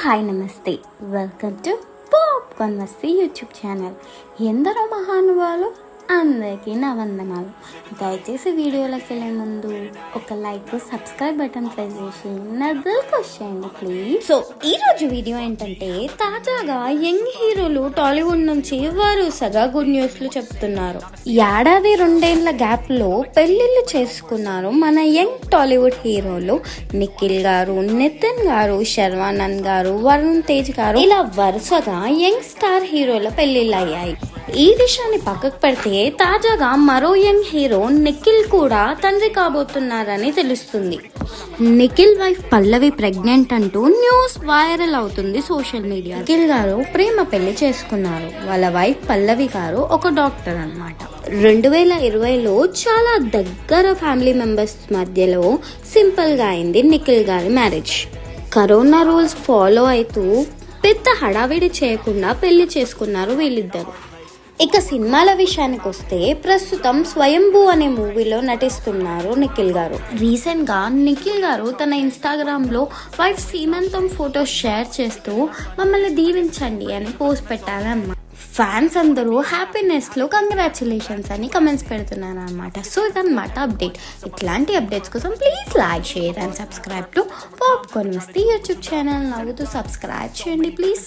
Hi నమస్తే, welcome to popcorn Masti YouTube channel. ఎందరో మహానుభావులు, అందరికీ నా వందనాలు. దయచేసి వీడియోలోకి వెళ్ళే ముందు ఒక లైక్, సబ్స్క్రైబ్ బటన్ ప్రెస్ చేసి నా దిల్కి వచ్చేయండి ప్లీజ్. సో ఈరోజు వీడియో ఏంటంటే, తాజాగా యంగ్ హీరోలు టాలీవుడ్ నుంచి వరుసగా గుడ్ న్యూస్లు చెప్తున్నారు. ఏడాది రెండేళ్ల గ్యాప్ లో పెళ్లిళ్ళు చేసుకున్నారు మన యంగ్ టాలీవుడ్ హీరోలు నిఖిల్ గారు, నితిన్ గారు, శర్వానంద్ గారు, వరుణ్ తేజ్ గారు, ఇలా వరుసగా యంగ్ స్టార్ హీరోల పెళ్లిళ్ళు అయ్యాయి. ఈ విషయాన్ని పక్కకు పెడితే తాజాగా మరో యంగ్ హీరో నిఖిల్ కూడా తండ్రి కాబోతున్నారని తెలుస్తుంది. నిఖిల్ వైఫ్ పల్లవి ప్రెగ్నెంట్ అంటూ న్యూస్ వైరల్ అవుతుంది సోషల్ మీడియా. నిఖిల్ గారు ప్రేమ పెళ్లి చేసుకున్నారు. వాళ్ళ వైఫ్ పల్లవి గారు ఒక డాక్టర్ అన్నమాట. 2020లో చాలా దగ్గర ఫ్యామిలీ మెంబర్స్ మధ్యలో సింపుల్ గా అయింది నిఖిల్ గారి మ్యారేజ్. కరోనా రూల్స్ ఫాలో అవుతూ పెద్ద హడావిడి చేయకుండా పెళ్లి చేసుకున్నారు వీళ్ళిద్దరు. ఇక సినిమాల విషయానికి వస్తే, ప్రస్తుతం స్వయంభూ అనే మూవీలో నటిస్తున్నారు నిఖిల్ గారు. రీసెంట్ గా నిఖిల్ గారు తన ఇన్స్టాగ్రామ్ లో వైఫ్ సీమంతం ఫోటోస్ షేర్ చేస్తూ మమ్మల్ని దీవించండి అని పోస్ట్ పెట్టారన్నమాట. ఫ్యాన్స్ అందరూ హ్యాపీనెస్ లో కంగ్రాచులేషన్స్ అని కమెంట్స్ పెడుతున్నారు అనమాట. సో ఇదన్నమాట అప్డేట్. ఇట్లాంటి అప్డేట్స్ కోసం please like, share and subscribe to popcorn Masti YouTube channel. నవ్వుతూ సబ్స్క్రైబ్ చేయండి ప్లీజ్.